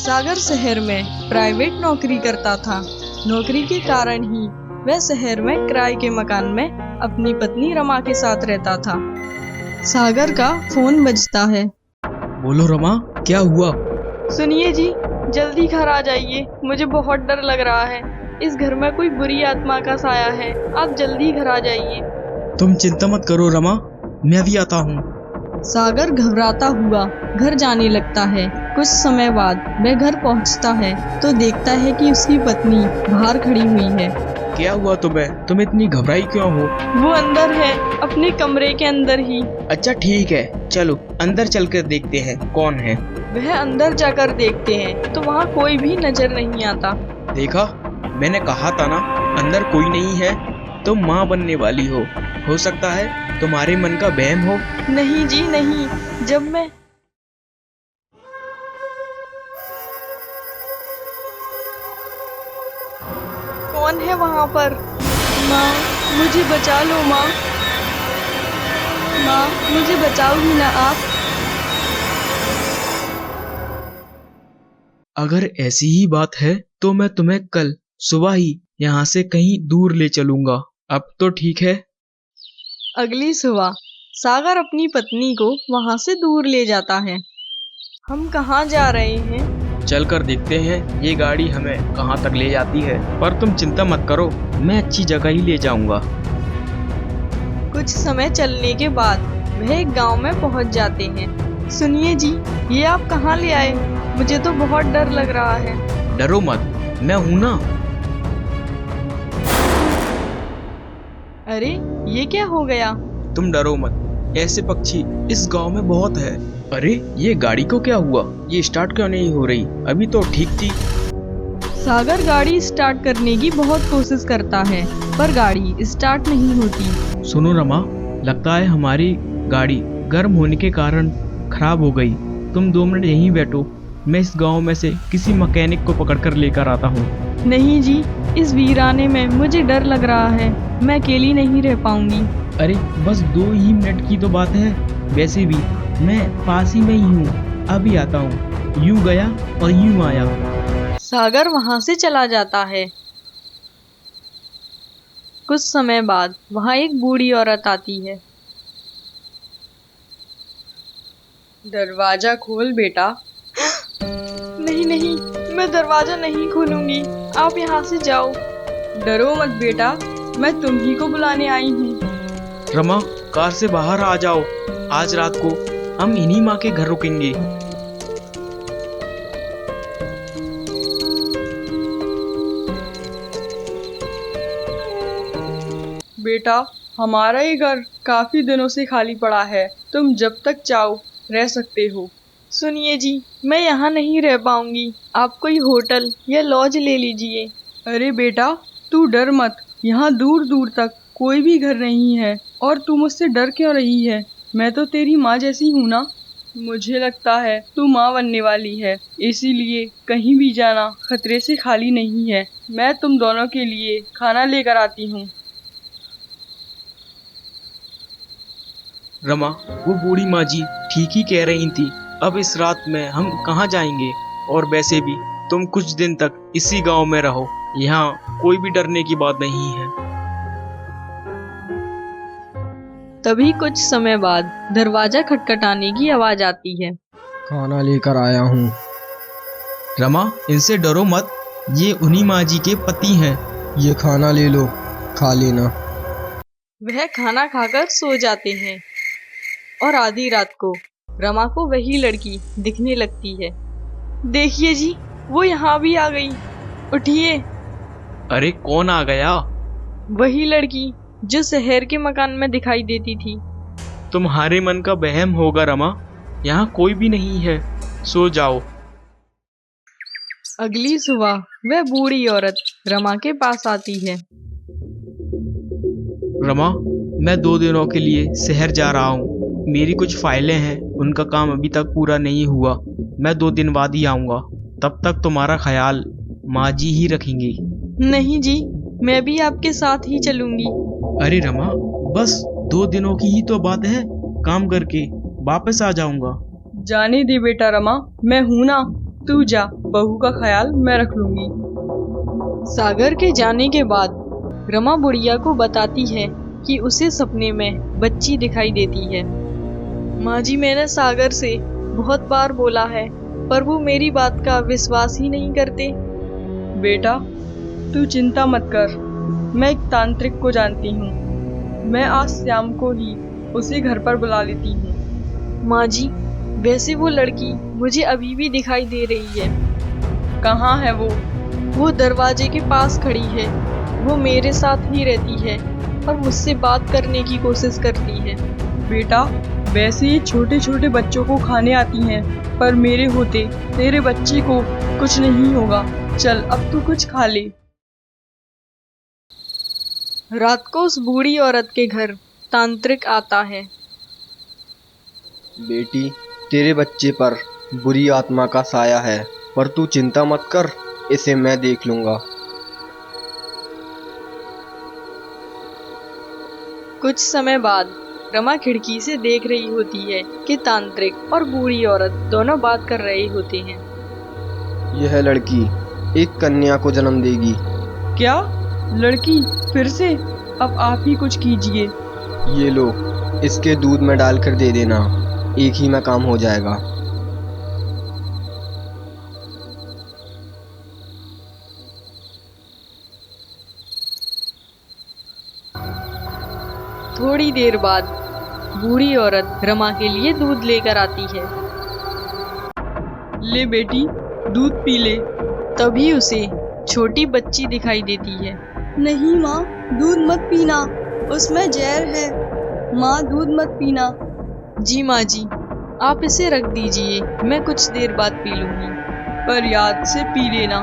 सागर शहर में प्राइवेट नौकरी करता था। नौकरी के कारण ही वह शहर में किराए के मकान में अपनी पत्नी रमा के साथ रहता था। सागर का फोन बजता है। बोलो रमा, क्या हुआ? सुनिए जी, जल्दी घर आ जाइए, मुझे बहुत डर लग रहा है। इस घर में कोई बुरी आत्मा का साया है, आप जल्दी घर आ जाइए। तुम चिंता मत करो रमा, मैं भी आता हूँ। सागर घबराता हुआ घर जाने लगता है। कुछ समय बाद वह घर पहुँचता है तो देखता है कि उसकी पत्नी बाहर खड़ी हुई है। क्या हुआ तुम्हें? तुम इतनी घबराई क्यों हो? वो अंदर है, अपने कमरे के अंदर ही। अच्छा ठीक है, चलो अंदर चलकर देखते हैं कौन है। वह अंदर जाकर देखते हैं तो वहाँ कोई भी नजर नहीं आता। देखा, मैंने कहा था ना, अंदर कोई नहीं है। तुम माँ बनने वाली हो सकता है तुम्हारे मन का वहम हो। नहीं जी नहीं, जब मैं कौन है वहाँ पर? माँ, मुझे बचा लो माँ। माँ, मुझे बचाओगी ना आप? अगर ऐसी ही बात है तो मैं तुम्हें कल सुबह ही यहाँ से कहीं दूर ले चलूंगा। अब तो ठीक है। अगली सुबह सागर अपनी पत्नी को वहाँ से दूर ले जाता है। हम कहाँ जा रहे हैं? चलकर देखते हैं ये गाड़ी हमें कहाँ तक ले जाती है। पर तुम चिंता मत करो, मैं अच्छी जगह ही ले जाऊंगा। कुछ समय चलने के बाद वह एक गांव में पहुंच जाते हैं। सुनिए जी, ये आप कहाँ ले आए? मुझे तो बहुत डर लग रहा है। डरो मत, मैं हूँ ना। अरे ये क्या हो गया? तुम डरो मत, ऐसे पक्षी इस गांव में बहुत है। अरे ये गाड़ी को क्या हुआ? ये स्टार्ट क्यों नहीं हो रही? अभी तो ठीक थी। सागर गाड़ी स्टार्ट करने की बहुत कोशिश करता है पर गाड़ी स्टार्ट नहीं होती। सुनो रमा, लगता है हमारी गाड़ी गर्म होने के कारण खराब हो गई। तुम 2 मिनट यहीं बैठो, मैं इस गांव में से किसी मैकेनिक को पकड़कर लेकर आता हूँ। नहीं जी, इस वीराने में मुझे डर लग रहा है, मैं अकेली नहीं रह पाऊंगी। अरे बस 2 ही मिनट की तो बात है। वैसे भी मैं पास ही में ही हूँ, अभी आता हूँ। यूं गया और यूं आया। सागर वहाँ से चला जाता है। कुछ समय बाद वहाँ एक बूढ़ी औरत आती है। दरवाजा खोल बेटा। नहीं नहीं, मैं दरवाजा नहीं खोलूंगी, आप यहाँ से जाओ। डरो मत बेटा, मैं तुम ही को बुलाने आई हूँ। रमा, कार से बाहर आ जाओ। आज रात को हम इन्हीं माँ के घर रुकेंगे। बेटा, हमारा ये घर काफी दिनों से खाली पड़ा है, तुम जब तक चाहो रह सकते हो। सुनिए जी, मैं यहाँ नहीं रह पाऊंगी, आप कोई होटल या लॉज ले लीजिए। अरे बेटा, तू डर मत, यहाँ दूर दूर तक कोई भी घर नहीं है। और तू मुझसे डर क्यों रही है? मैं तो तेरी माँ जैसी हूँ ना। मुझे लगता है तू माँ बनने वाली है, इसीलिए कहीं भी जाना खतरे से खाली नहीं है। मैं तुम दोनों के लिए खाना लेकर आती हूँ। रमा, वो बूढ़ी माँ जी ठीक ही कह रही थी। अब इस रात में हम कहाँ जाएंगे? और वैसे भी तुम कुछ दिन तक इसी गांव में रहो, यहाँ कोई भी डरने की बात नहीं है। तभी कुछ समय बाद दरवाजा खटखटाने की आवाज आती है। खाना लेकर आया हूँ। रमा, इनसे डरो मत, ये उन्हीं माँ जी के पति हैं। ये खाना ले लो, खा लेना। वह खाना खाकर सो जाते हैं और आधी रात को रमा को वही लड़की दिखने लगती है। देखिए जी, वो यहाँ भी आ गई, उठिए। अरे कौन आ गया? वही लड़की जो शहर के मकान में दिखाई देती थी। तुम्हारे मन का वहम होगा रमा, यहाँ कोई भी नहीं है, सो जाओ। अगली सुबह वह बूढ़ी औरत रमा के पास आती है। रमा, मैं 2 दिनों के लिए शहर जा रहा हूँ। मेरी कुछ फाइलें हैं, उनका काम अभी तक पूरा नहीं हुआ। मैं 2 दिन बाद ही आऊँगा। तब तक तुम्हारा ख्याल माँ जी ही रखेंगी। नहीं जी, मैं भी आपके साथ ही चलूंगी। अरे रमा, बस 2 दिनों की ही तो बात है, काम करके वापस आ जाऊंगा। जाने दे बेटा रमा, मैं हूं ना, तू जा। बहू का ख्याल मैं रख लूंगी। सागर के जाने के बाद रमा बुढ़िया को बताती है कि उसे सपने में बच्ची दिखाई देती है। माँ जी, मैंने सागर से बहुत बार बोला है, पर वो मेरी बात का विश्वास ही नहीं करते। बेटा, तू चिंता मत कर, मैं एक तांत्रिक को जानती हूँ। मैं आज शाम को ही उसे घर पर बुला लेती हूँ। माँ जी, वैसे वो लड़की मुझे अभी भी दिखाई दे रही है। कहाँ है वो? वो दरवाजे के पास खड़ी है। वो मेरे साथ ही रहती है और मुझसे बात करने की कोशिश करती है। बेटा, वैसे ही छोटे छोटे बच्चों को खाने आती हैं, पर मेरे होते तेरे बच्चे को कुछ नहीं होगा। चल, अब तू कुछ खा ले। रात को उस बूढ़ी औरत के घर तांत्रिक आता है। बेटी, तेरे बच्चे पर बुरी आत्मा का साया है, पर तू चिंता मत कर, इसे मैं देख लूंगा। कुछ समय बाद रमा खिड़की से देख रही होती है कि तांत्रिक और बूढ़ी औरत दोनों बात कर रहे होते हैं। यह लड़की एक कन्या को जन्म देगी। क्या? लड़की फिर से? अब आप ही कुछ कीजिए। ये लो, इसके दूध में डालकर दे देना, एक ही में काम हो जाएगा। थोड़ी देर बाद बूढ़ी औरत रमा के लिए दूध लेकर आती है। ले बेटी, दूध पी ले। तभी उसे छोटी बच्ची दिखाई देती है। नहीं माँ, दूध मत पीना, उसमें जहर है। माँ, दूध मत पीना। जी माँ जी, आप इसे रख दीजिए, मैं कुछ देर बाद पी लूंगी। पर याद से पी लेना,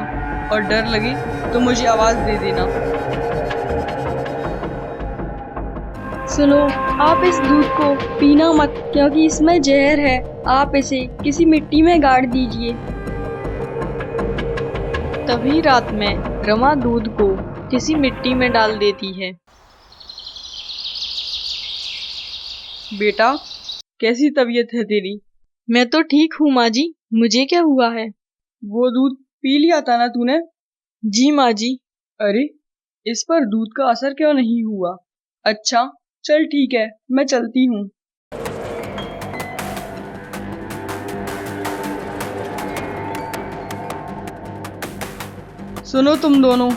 और डर लगे तो मुझे आवाज दे देना। सुनो, आप इस दूध को पीना मत, क्योंकि इसमें जहर है। आप इसे किसी मिट्टी में गाड़ दीजिए। तभी रात में रमा दूध को किसी मिट्टी में डाल देती है। बेटा, कैसी तबीयत है तेरी? मैं तो ठीक हूँ माँ जी, मुझे क्या हुआ है? वो दूध पी लिया था ना तूने? जी माँ जी। अरे, इस पर दूध का असर क्यों नहीं हुआ? अच्छा, चल ठीक है, मैं चलती हूँ। सुनो तुम दोनों,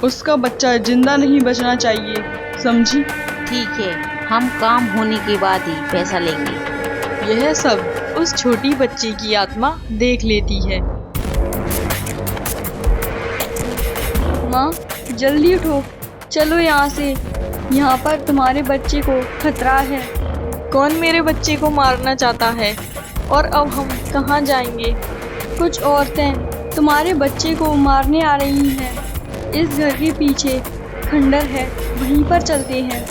उसका बच्चा जिंदा नहीं बचना चाहिए, समझी? ठीक है, हम काम होने के बाद ही पैसा लेंगे। यह सब उस छोटी बच्ची की आत्मा देख लेती है। माँ, जल्दी उठो, चलो यहाँ से। यहाँ पर तुम्हारे बच्चे को खतरा है। कौन मेरे बच्चे को मारना चाहता है? और अब हम कहाँ जाएंगे? कुछ औरतें तुम्हारे बच्चे को मारने आ रही हैं। इस घर के पीछे खंडर है, वहीं पर चलते हैं।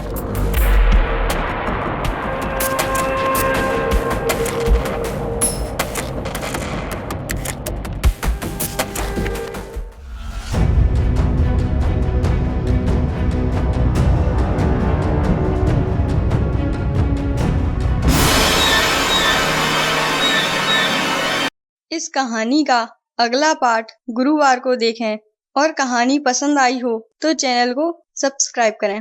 इस कहानी का अगला पार्ट गुरुवार को देखें, और कहानी पसंद आई हो तो चैनल को सब्सक्राइब करें।